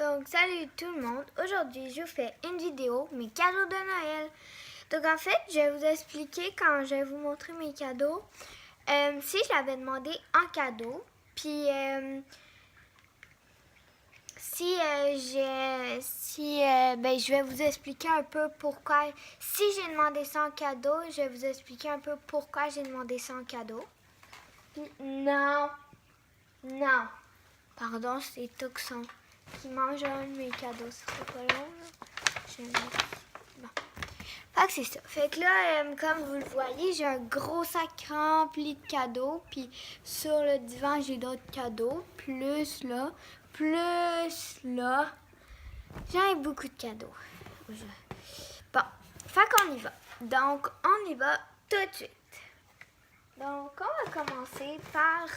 Donc, salut tout le monde. Aujourd'hui, je vous fais une vidéo, mes cadeaux de Noël. Donc, en fait, je vais vous expliquer quand je vais vous montrer mes cadeaux. Si je l'avais demandé en cadeau, puis je vais vous expliquer un peu pourquoi. Si j'ai demandé ça en cadeau, je vais vous expliquer un peu pourquoi j'ai demandé ça en cadeau. Non. Pardon, c'est Toxon qui mange un de mes cadeaux. C'est pas long, là. Bon. Fait que c'est ça. Fait que là, comme vous le voyez, j'ai un gros sac rempli de cadeaux. Puis sur le divan, j'ai d'autres cadeaux. Plus là. J'ai beaucoup de cadeaux. Bon. Fait qu'on y va. Donc, on y va tout de suite. Donc, on va commencer par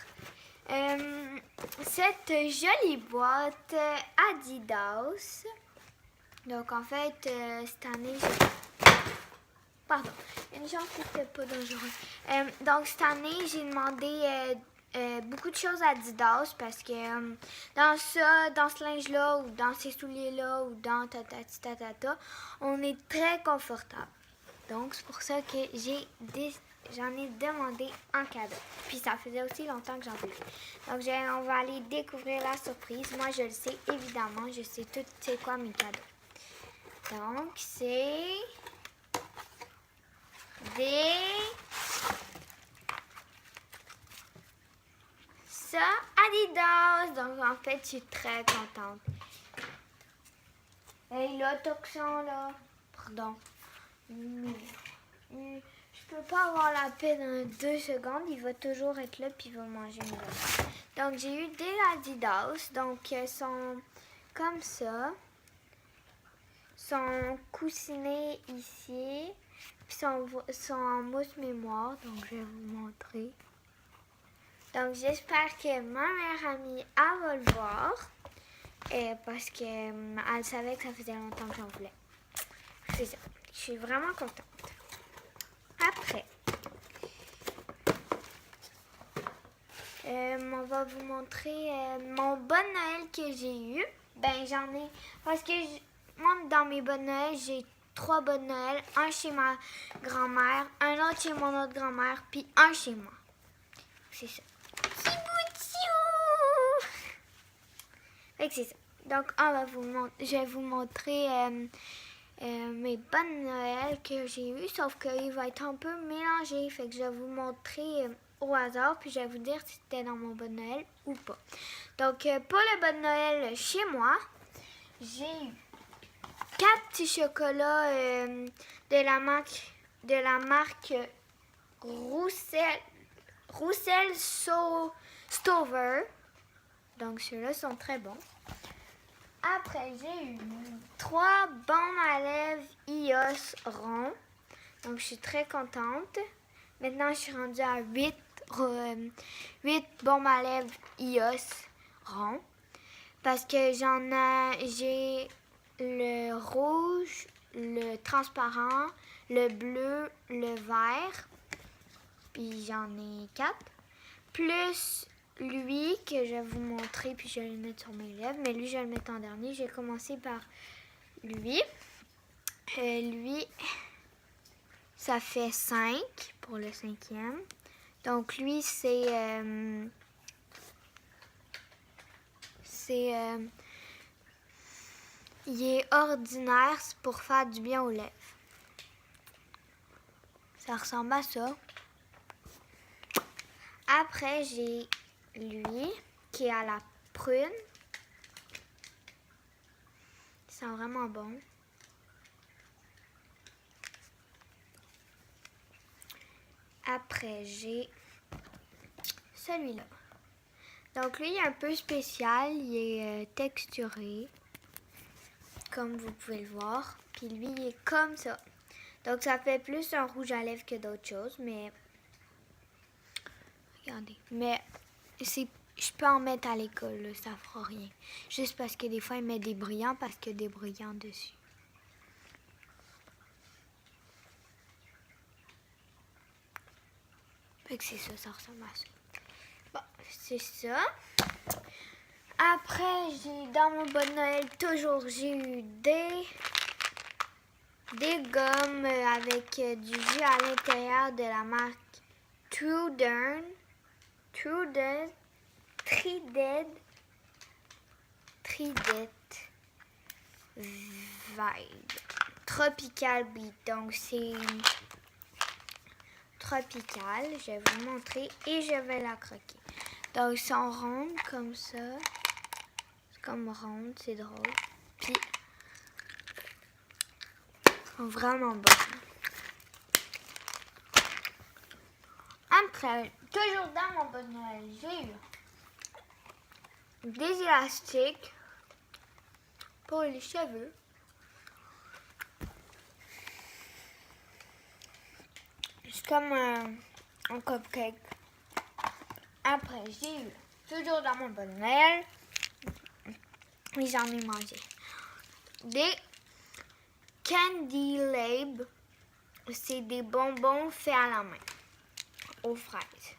cette jolie boîte Adidas. Donc, en fait, cette année, pardon, il y a une chance que c'était pas dangereux. Donc, cette année, j'ai demandé beaucoup de choses à Adidas parce que dans ce linge-là, ou dans ces souliers-là, ou dans tatata, on est très confortable. Donc, c'est pour ça que j'en ai demandé en cadeau. Puis, ça faisait aussi longtemps que j'en voulais. Donc, on va aller découvrir la surprise. Moi, je le sais, évidemment. Je sais tout c'est quoi mes cadeaux. Donc, c'est des... Ça, Adidas. Donc, en fait, je suis très contente. Hey, là, Toxon, là. Pardon. Je peux pas avoir la paix dans 2 secondes. Il va toujours être là puis il va manger une autre. Donc, j'ai eu des Adidas. Donc, elles sont comme ça. Sont coussinés ici. Puis sont en mousse mémoire. Donc, je vais vous montrer. Donc, j'espère que ma meilleure amie, elle va le voir. Parce qu'elle savait que ça faisait longtemps que j'en voulais. C'est ça. Je suis vraiment contente. Après, on va vous montrer mon bon Noël que j'ai eu. Ben, j'en ai... Parce que moi, dans mes bonnes Noël, j'ai 3 bonnes Noël. Un chez ma grand-mère, un autre chez mon autre grand-mère, puis un chez moi. C'est ça. Petit bout. Fait que c'est ça. Donc, je vais vous montrer mes bonnes Noël que j'ai eues, sauf qu'il va être un peu mélangé. Fait que je vais vous montrer au hasard, puis je vais vous dire si c'était dans mon bon Noël ou pas. Donc, pour le bon Noël chez moi, j'ai eu 4 petits chocolats de la marque Roussel Stover. Donc, ceux-là sont très bons. Après, j'ai eu 3 baumes à lèvres iOS ronds. Donc, je suis très contente. Maintenant, je suis rendue à 8 baumes à lèvres iOS ronds. Parce que j'ai le rouge, le transparent, le bleu, le vert. Puis, j'en ai 4. Plus lui, que je vais vous montrer, puis je vais le mettre sur mes lèvres. Mais lui, je vais le mettre en dernier. Je vais commencer par lui. Lui, ça fait 5 pour le 5e. Donc, lui, il est ordinaire, c'est pour faire du bien aux lèvres. Ça ressemble à ça. Après, j'ai lui, qui est à la prune. Il sent vraiment bon. Après, j'ai celui-là. Donc, lui, il est un peu spécial. Il est texturé, comme vous pouvez le voir. Puis lui, il est comme ça. Donc, ça fait plus un rouge à lèvres que d'autres choses, mais... Regardez. Mais je peux en mettre à l'école, là, ça fera rien. Juste parce que des fois, il met des brillants parce qu'il y a des brillants dessus. Fait que c'est ça, ça ressemble à ça. Bon, c'est ça. Après, dans mon bon Noël, toujours, j'ai eu des gommes avec du jus à l'intérieur de la marque Trudent Vibe Tropical Beat. Donc, c'est tropical. Je vais vous montrer et je vais la croquer. Donc, ils sont rondes comme ça. C'est comme ronde, c'est drôle. Puis, ils sont vraiment bonnes. Après, toujours dans mon bon Noël, j'ai eu des élastiques pour les cheveux. C'est comme un cupcake. Après, j'ai eu, toujours dans mon bon Noël, et j'en ai mangé, des Candy Lab. C'est des bonbons faits à la main, aux fraises.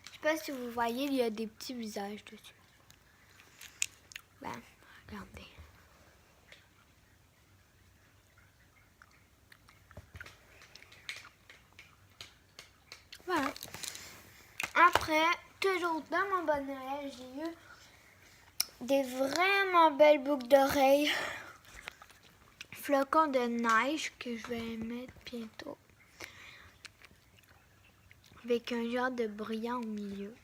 Je sais pas si vous voyez, il y a des petits visages dessus. Ben, regardez. Voilà. Après, toujours dans mon bon Noël, j'ai eu des vraiment belles boucles d'oreilles. Flocons de neige que je vais mettre bientôt. Avec un genre de brillant au milieu.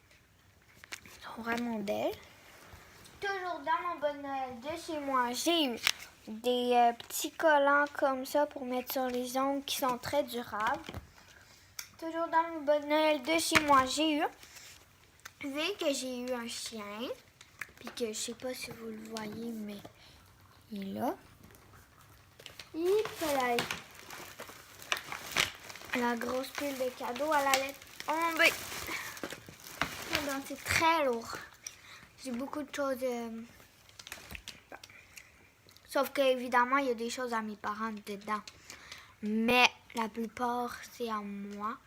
Ils sont vraiment belles. Toujours dans mon bon Noël de chez moi, j'ai eu des petits collants comme ça pour mettre sur les ongles qui sont très durables. Toujours dans mon bon Noël de chez moi, j'ai eu, vu que j'ai eu un chien, puis que je sais pas si vous le voyez, mais il est là. Il fallait la grosse pile de cadeaux, elle allait tomber. Donc c'est très lourd. J'ai beaucoup de choses. Sauf qu'évidemment, il y a des choses à mes parents dedans. Mais la plupart, c'est à moi.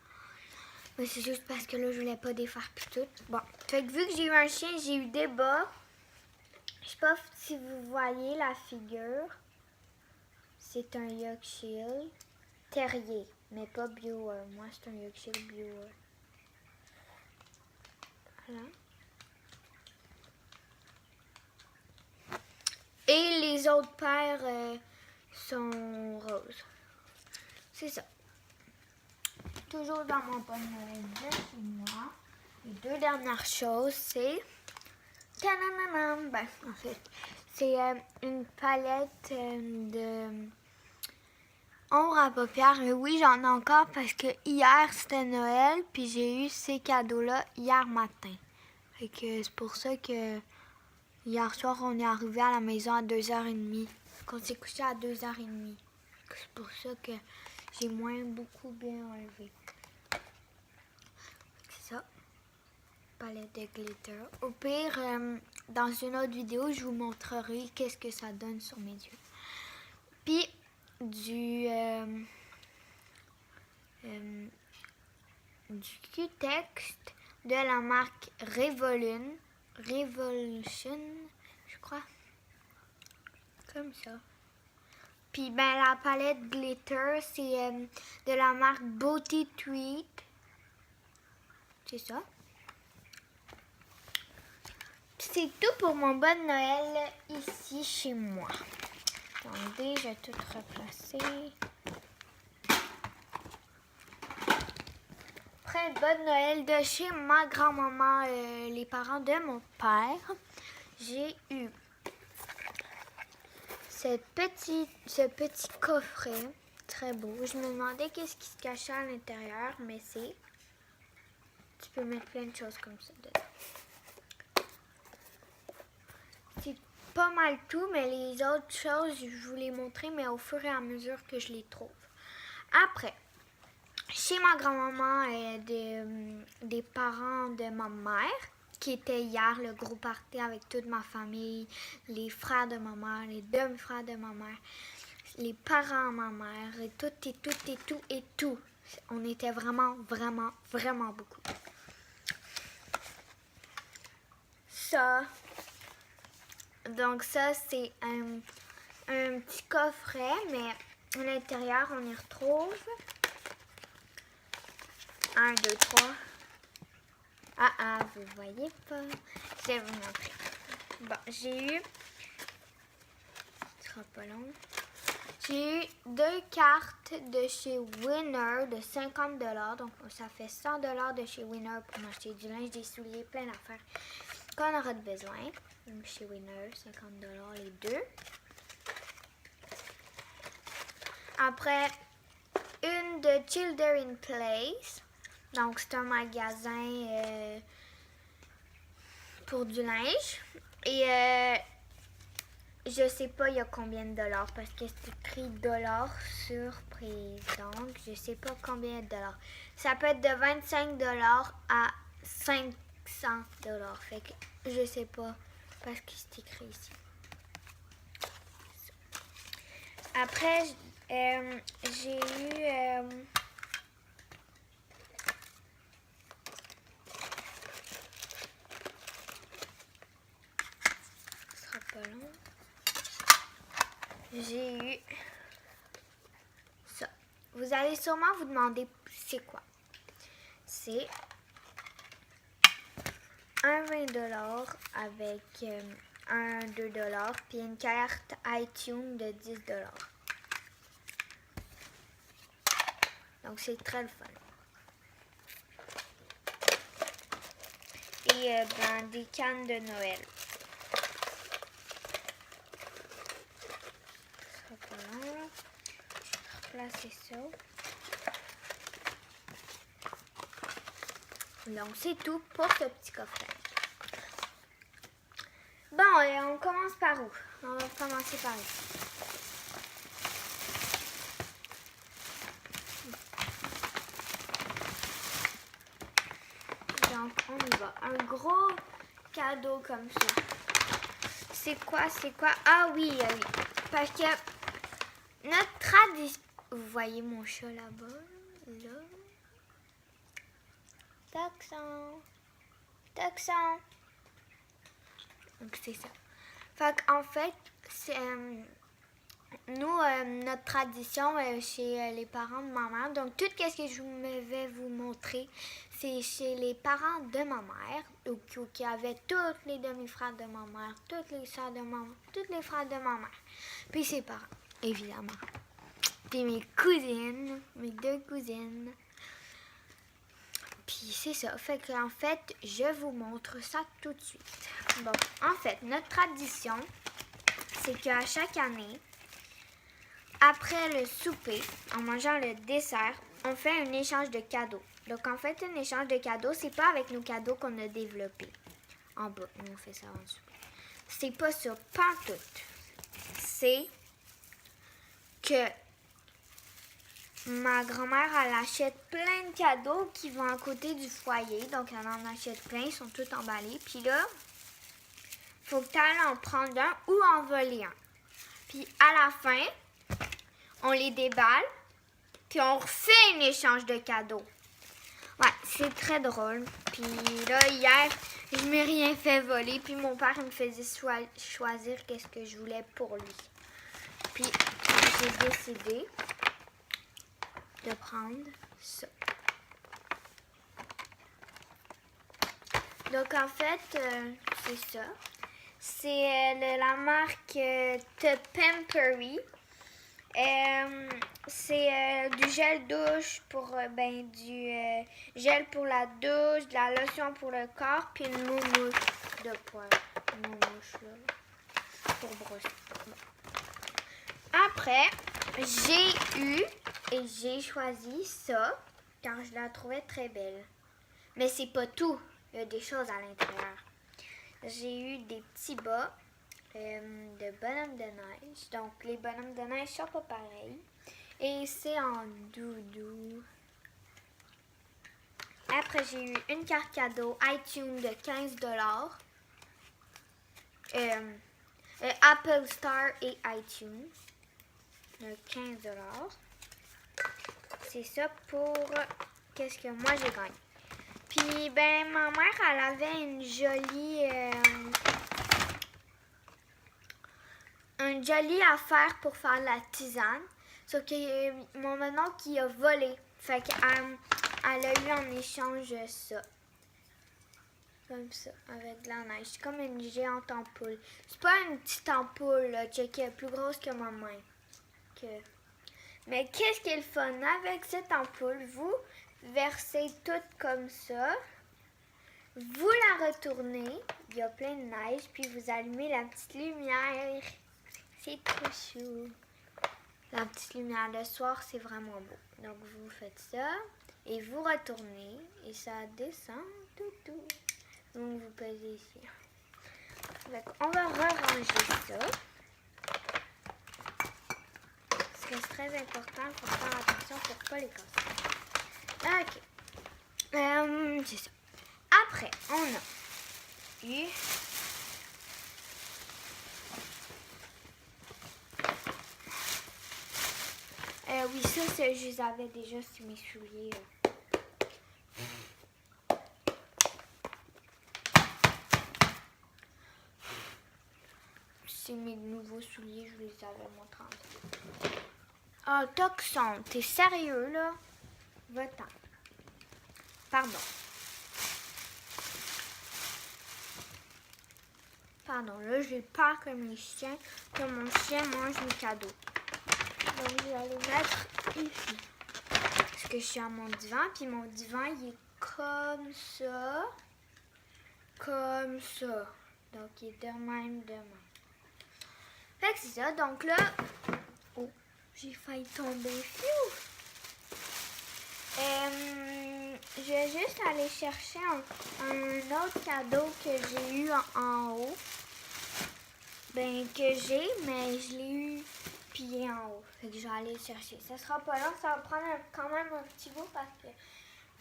Mais c'est juste parce que là, je voulais pas défaire puis tout. Bon, fait que vu que j'ai eu un chien, j'ai eu des bas. Je sais pas si vous voyez la figure. C'est un Yorkshire Terrier, mais pas Brewer. Moi, c'est un Yorkshire Brewer. Voilà. Et les autres paires sont roses. C'est ça. Toujours dans mon bon Noël de chez moi. Les deux dernières choses, c'est... Ben, en fait, c'est une palette de ombre à paupières. Et oui, j'en ai encore parce que hier, c'était Noël. Puis j'ai eu ces cadeaux-là hier matin. Fait que c'est pour ça que hier soir, on est arrivé à la maison à 2h30. Qu'on s'est couché à 2h30. C'est pour ça que j'ai beaucoup bien enlevé. C'est ça. Palette de glitter. Au pire, dans une autre vidéo, je vous montrerai qu'est-ce que ça donne sur mes yeux. Puis, du Q-Tex de la marque Revolution, je crois. Comme ça. Puis, ben, la palette glitter, c'est de la marque Beauty Treat. C'est ça. C'est tout pour mon bon Noël ici chez moi. Attendez, je vais tout replacer. Après le bon Noël de chez ma grand-maman, les parents de mon père, j'ai eu ce petit coffret très beau. Je me demandais qu'est-ce qui se cachait à l'intérieur, mais c'est... Tu peux mettre plein de choses comme ça dedans. C'est pas mal tout, mais les autres choses, je vous les montrer, mais au fur et à mesure que je les trouve. Après, chez ma grand-maman et des parents de ma mère, qui était hier le gros party avec toute ma famille, les frères de ma mère, les demi-frères de ma mère, les parents de ma mère, et tout. On était vraiment beaucoup. Ça... Donc ça, c'est un petit coffret, mais à l'intérieur, on y retrouve 1, 2, 3. Vous voyez pas. Je vais vous montrer. Bon, j'ai eu... Ce sera pas long. J'ai eu 2 cartes de chez Winner de 50 $. Donc, ça fait 100 $ de chez Winner pour m'acheter du linge, des souliers, plein d'affaires qu'on aura besoin. Donc, chez Winner, 50 $ les deux. Après, une de Children Place. Donc, c'est un magasin pour du linge. Et je sais pas il y a combien de dollars parce que c'est écrit dollars surprise. Donc, je sais pas combien de dollars. Ça peut être de 25 $ à 500 $. Fait que je sais pas parce que c'est écrit ici. Après, j'ai eu... ce sera pas long. J'ai eu ça. Vous allez sûrement vous demander c'est quoi. C'est un 20 $ avec un 2 $ puis une carte iTunes de 10 $. Donc c'est très le fun. Et des cannes de Noël. Replacer ça. Donc, c'est tout pour ce petit coffret. Bon, on commence par où? On va commencer par ici. Bon. Donc, on y va. Un gros cadeau comme ça. C'est quoi? Ah oui, oui. Parce que notre tradition... Vous voyez mon chat là-bas? Là. Toxon. Donc, c'est ça. Fait qu'en fait, c'est... nous, notre tradition chez les parents de ma mère, donc tout ce que je vais vous montrer, c'est chez les parents de ma mère, qui avaient tous les demi-frères de ma mère, toutes les soeurs de ma mère, tous les frères de ma mère, puis ses parents, évidemment. Puis mes cousines, mes 2 cousines. Puis c'est ça. Fait qu'en fait, je vous montre ça tout de suite. Bon, en fait, notre tradition, c'est qu'à chaque année, après le souper, en mangeant le dessert, on fait un échange de cadeaux. Donc, en fait, un échange de cadeaux, c'est pas avec nos cadeaux qu'on a développés. En bas, nous, on fait ça en dessous. C'est pas ça, pas tout. C'est que ma grand-mère, elle achète plein de cadeaux qui vont à côté du foyer. Donc, elle en achète plein, ils sont tous emballés. Puis là, il faut que tu ailles en prendre un ou en voler un. Puis à la fin, on les déballe, puis on refait un échange de cadeaux. Ouais, c'est très drôle. Puis là, hier, je m'ai rien fait voler. Puis mon père me faisait choisir qu'est-ce que je voulais pour lui. Puis j'ai décidé de prendre ça. Donc en fait, c'est ça. C'est la marque The Pampery. C'est du gel douche pour du gel pour la douche, de la lotion pour le corps, puis une mousse de poil. Une mousse là, pour brosser. Après, j'ai choisi ça car je la trouvais très belle. Mais c'est pas tout. Il y a des choses à l'intérieur. J'ai eu des petits bas de bonhomme de neige. Donc, les bonhommes de neige sont pas pareils. Et c'est en doudou. Après, j'ai eu une carte cadeau iTunes de 15 $. Apple Star et iTunes de 15 $. C'est ça pour qu'est-ce que moi j'ai gagné. Puis, ben, ma mère, elle avait une jolie un jolly affaire pour faire la tisane. Sauf que mon maman qui a volé. Fait qu'elle elle a eu en échange ça. Comme ça, avec de la neige. C'est comme une géante ampoule. C'est pas une petite ampoule, là, check, plus grosse que ma main. Mais qu'est-ce qui est le fun avec cette ampoule? Vous versez tout comme ça. Vous la retournez. Il y a plein de neige. Puis vous allumez la petite lumière. C'est trop chou. La petite lumière le soir, c'est vraiment beau. Donc vous faites ça. Et vous retournez. Et ça descend. Tout. Donc vous pesez ici. Donc, on va ranger ça. Parce que c'est très important. Il faut faire attention pour ne pas les casser. Ok. C'est ça. Après, on a eu... oui, ça, je les avais déjà sur mes souliers. C'est mes nouveaux souliers, je les avais montrés. Ah, Toxon, t'es sérieux, là? Va-t'en. Pardon, là, j'ai peur que mon chien mange mes cadeaux. Donc, je vais les mettre ici. Parce que je suis à mon divan, puis mon divan, il est comme ça. Comme ça. Donc, il est de même. Fait que c'est ça. Donc là, oh, j'ai failli tomber. Je vais juste aller chercher un autre cadeau que j'ai eu en haut. Ben, que j'ai, mais je l'ai eu plié en haut. Fait que je vais aller le chercher. Ça sera pas long, ça va prendre quand même un petit bout parce que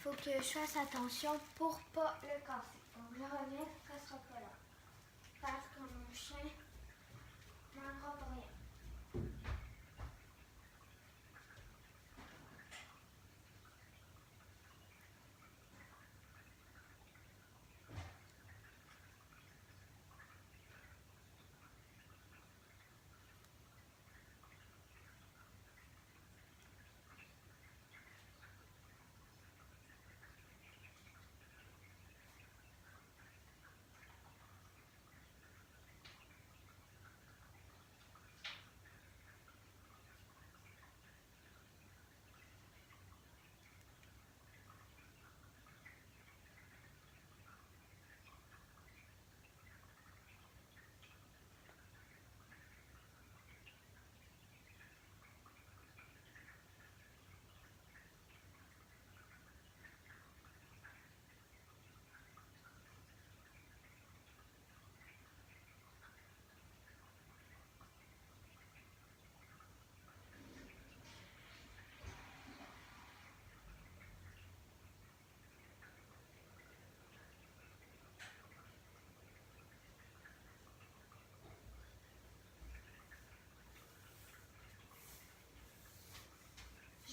faut que je fasse attention pour pas le casser. Donc je reviens, ça sera pas long. Parce que mon chien mangera pas rien.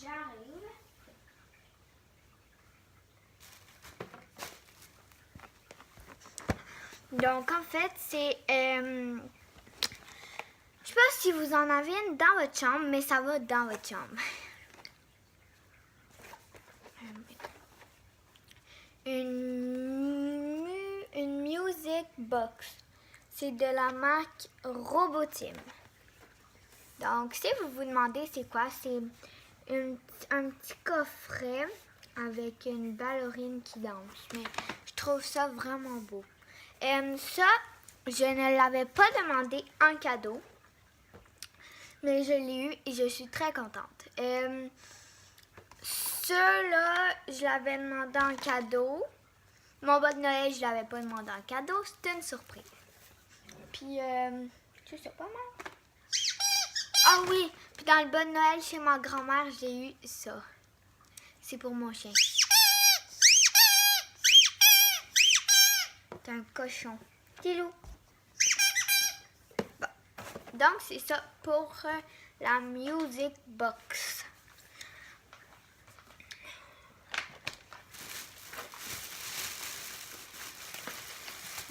J'arrive. Donc, en fait, c'est... je sais pas si vous en avez une dans votre chambre, mais ça va dans votre chambre. Une music box. C'est de la marque Robotim. Donc, si vous vous demandez c'est quoi, c'est un petit coffret avec une ballerine qui danse. Mais je trouve ça vraiment beau. Ça, je ne l'avais pas demandé en cadeau, mais je l'ai eu et je suis très contente. Ça, là, je l'avais demandé en cadeau. Mon bas de Noël, je l'avais pas demandé en cadeau. C'était une surprise. Puis, c'est ça, pas mal. Ah oui, puis dans le bas de Noël, chez ma grand-mère, j'ai eu ça. C'est pour mon chien. C'est un cochon. Petit loup. Bon. Donc, c'est ça pour la music box.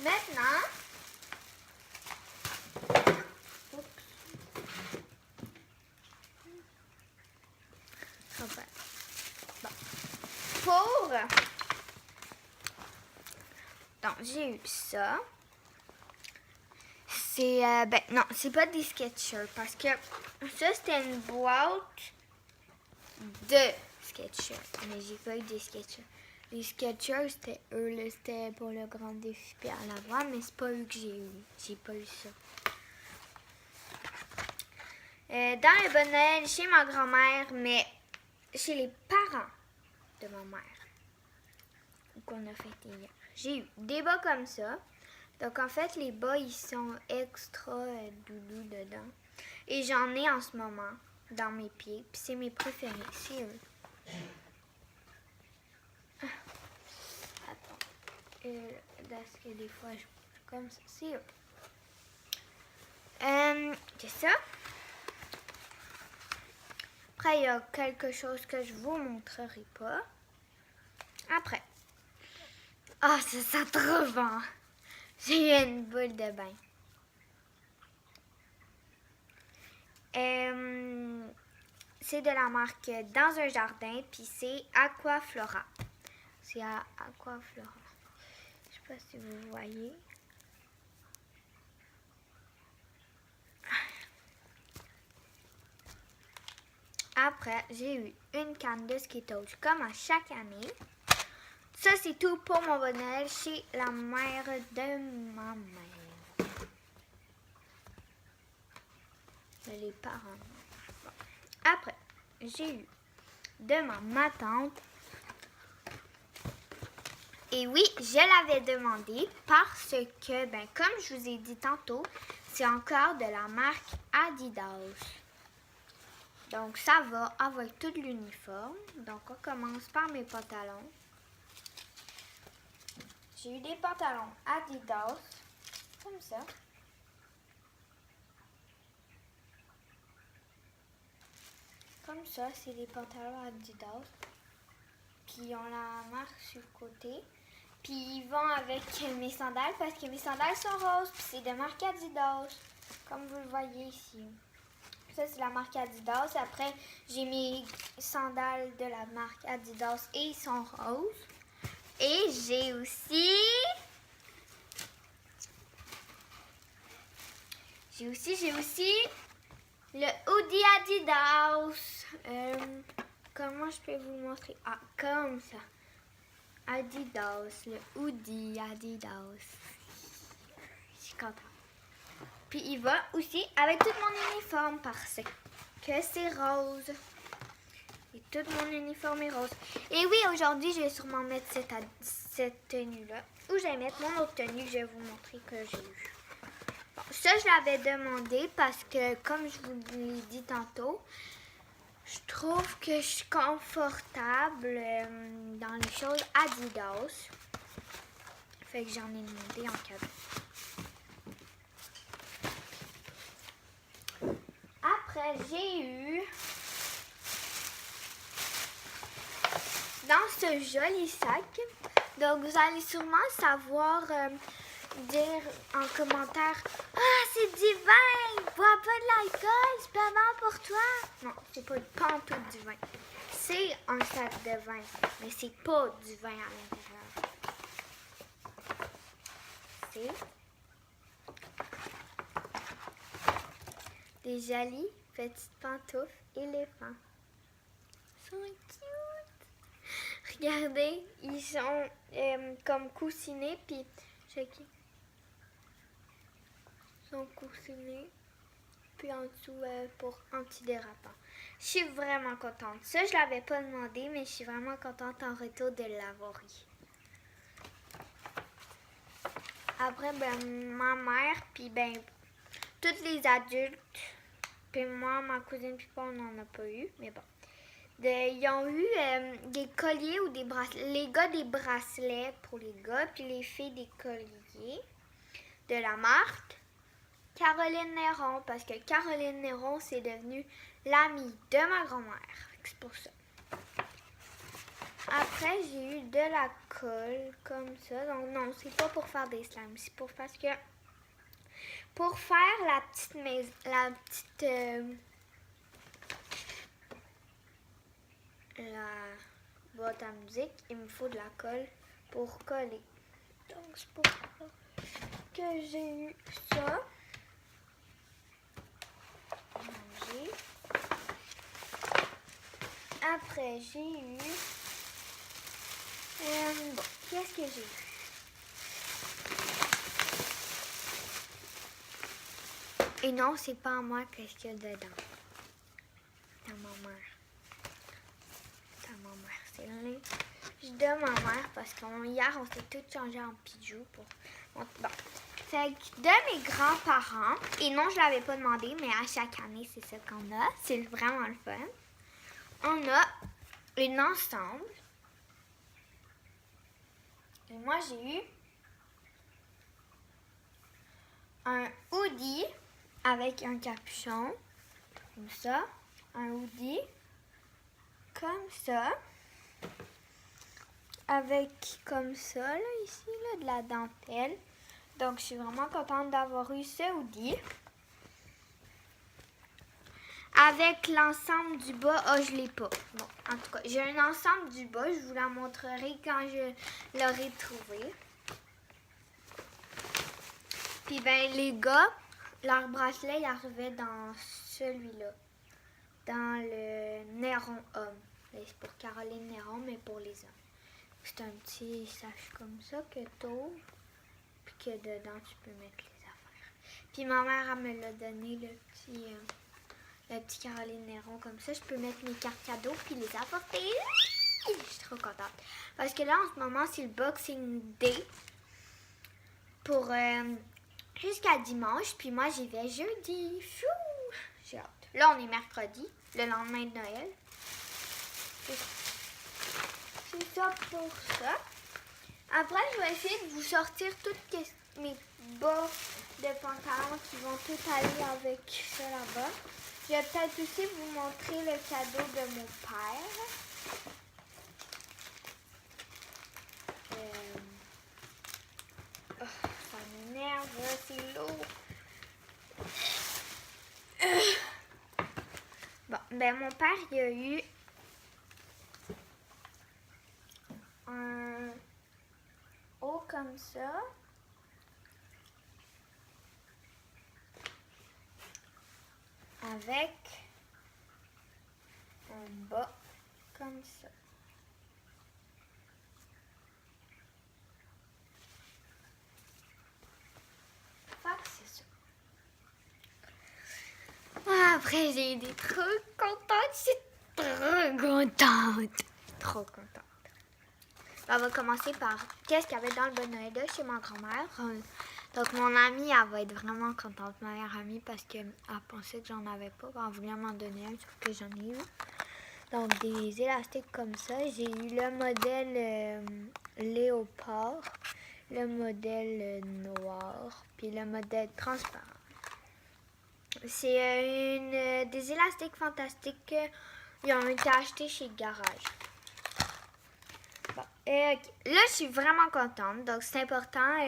Maintenant, j'ai eu ça. C'est, ben non, c'est pas des Skechers parce que ça, c'était une boîte de Skechers. Mais j'ai pas eu des Skechers. Les Skechers, c'était eux, là, c'était pour le grand défi puis à l'avoir, mais c'est pas eux que j'ai eu. J'ai pas eu ça. Dans le bon Noël, chez ma grand-mère, mais chez les parents de ma mère, qu'on a fêté hier. J'ai eu des bas comme ça. Donc, en fait, les bas, ils sont extra doudous dedans. Et j'en ai en ce moment dans mes pieds. Puis c'est mes préférés. C'est eux. Attends. Parce que des fois, je bouge comme ça. C'est eux. C'est ça. Après, il y a quelque chose que je vous montrerai pas. Après. Ah, ça sent trop bon. J'ai eu une boule de bain. C'est de la marque Dans un jardin, puis c'est Aquaflora. C'est à Aquaflora. Je sais pas si vous voyez. Après, j'ai eu une canne de Skittles comme à chaque année. Ça, c'est tout pour mon bon Noël chez la mère de ma mère. Les parents. Bon. Après, j'ai eu de ma tante. Et oui, je l'avais demandé parce que, ben, comme je vous ai dit tantôt, c'est encore de la marque Adidas. Donc, ça va avec tout l'uniforme. Donc, on commence par mes pantalons. J'ai eu des pantalons Adidas, comme ça. Comme ça, c'est des pantalons Adidas. Puis, ils ont la marque sur le côté. Puis, ils vont avec mes sandales parce que mes sandales sont roses. Puis, c'est de marque Adidas, comme vous le voyez ici. Ça, c'est la marque Adidas. Après, j'ai mes sandales de la marque Adidas et ils sont roses. Et j'ai aussi le hoodie Adidas. Comment je peux vous montrer? Ah, comme ça. Adidas, le hoodie Adidas. Je suis contente. Puis il va aussi avec tout mon uniforme parce que c'est rose. Et tout mon uniforme est rose. Et oui, aujourd'hui, je vais sûrement mettre cette tenue-là. Ou je vais mettre mon autre tenue que je vais vous montrer que j'ai eue. Bon, ça, je l'avais demandé parce que, comme je vous l'ai dit tantôt, je trouve que je suis confortable dans les choses Adidas. Fait que j'en ai demandé en cadeau. Après, j'ai eu, dans ce joli sac, donc vous allez sûrement savoir dire en commentaire « Ah, c'est du vin! Bois pas de l'alcool, c'est pas bon pour toi! » Non, c'est pas pantoute du vin. C'est un sac de vin, mais c'est pas du vin à l'intérieur. C'est des jolies petites pantoufles éléphants. Ils sont cute! Regardez, ils sont comme coussinés, puis checkez. Ils sont coussinés, puis en dessous pour antidérapant. Je suis vraiment contente. Ça, je l'avais pas demandé, mais je suis vraiment contente en retour de l'avoir eu. Après, ben, ma mère, puis ben, tous les adultes, puis moi, ma cousine, puis on n'en a pas eu, mais bon. Ils ont eu des colliers ou des bracelets. Les gars, des bracelets pour les gars, puis les filles, des colliers de la marque Caroline Néron, parce que Caroline Néron, c'est devenu l'amie de ma grand-mère. C'est pour ça. Après, j'ai eu de la colle comme ça. Donc non, c'est pas pour faire des slimes. C'est pour parce que pour faire la boîte à musique, il me faut de la colle pour coller. Donc, c'est pour ça que j'ai eu ça. Manger. Après, j'ai eu... bon, qu'est-ce que j'ai eu? Et non, c'est pas à moi qu'est-ce qu'il y a dedans. C'est à ma mère. C'est à ma mère. C'est le linge de ma mère parce qu'hier, on s'est tous changé en pigeons pour... Bon. Fait que de mes grands-parents, et non, je l'avais pas demandé, mais à chaque année, c'est ça qu'on a. C'est vraiment le fun. On a une ensemble. Et moi, j'ai eu un hoodie avec un capuchon, comme ça. Un hoodie, comme ça. Avec, comme ça, là, ici, là, de la dentelle. Donc, je suis vraiment contente d'avoir eu ce hoodie. Avec l'ensemble du bas, je l'ai pas. Bon, en tout cas, j'ai un ensemble du bas. Je vous la montrerai quand je l'aurai trouvé. Puis, ben, les gars, leur bracelet, il arrivait dans celui-là. Dans le Néron homme. C'est pour Caroline Néron, mais pour les hommes. C'est un petit sac comme ça que tu ouvres. Puis que dedans, tu peux mettre les affaires. Puis ma mère, elle me l'a donné, le petit Caroline Néron. Comme ça, je peux mettre mes cartes cadeaux puis les apporter. Je suis trop contente. Parce que là, en ce moment, c'est le Boxing Day. Pour jusqu'à dimanche. Puis moi, j'y vais jeudi. Chou! J'ai hâte. Là, on est mercredi, le lendemain de Noël. C'est ça pour ça. Après, je vais essayer de vous sortir toutes mes bas de pantalon qui vont tout aller avec ça là-bas. Je vais peut-être aussi vous montrer le cadeau de mon père. Ça m'énerve, là, c'est lourd. Bon, ben mon père, il a eu un haut comme ça. Avec un bas comme ça. C'est ça. Après, j'ai été trop contente. Je suis trop contente. Trop contente. On va commencer par qu'est-ce qu'il y avait dans le bon Noël chez ma grand-mère. Donc, mon amie, elle va être vraiment contente, ma meilleure amie, parce qu'elle pensait que j'en avais pas. Elle voulait m'en donner un, sauf que j'en ai eu. Donc, des élastiques comme ça. J'ai eu le modèle léopard, le modèle noir, puis le modèle transparent. C'est des élastiques fantastiques qui ont été achetés chez Garage. Bon, okay. Là, je suis vraiment contente. Donc, c'est important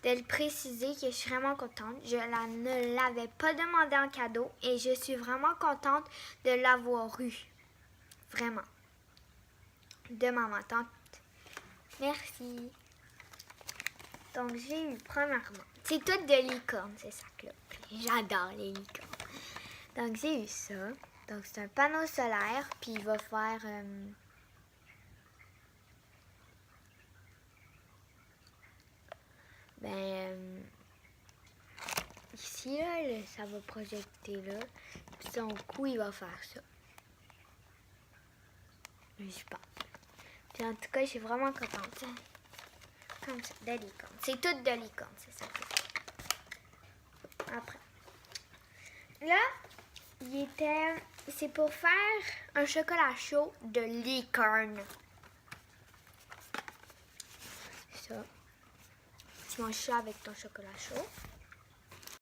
de le préciser que je suis vraiment contente. Je ne l'avais pas demandé en cadeau et je suis vraiment contente de l'avoir eu. Vraiment. De ma tante. Merci. Donc, j'ai eu premièrement. C'est tout de licorne, ces sacs-là. J'adore les licornes. Donc, j'ai eu ça. Donc, c'est un panneau solaire. Puis, il va faire... ici, là, ça va projeter là. Puis son cou, il va faire ça. Je pense. Puis en tout cas, je suis vraiment contente. Comme ça, de licorne. C'est tout de licorne, c'est ça. Après. Là, c'est pour faire un chocolat chaud de licorne. Ça. Tu manges ça avec ton chocolat chaud.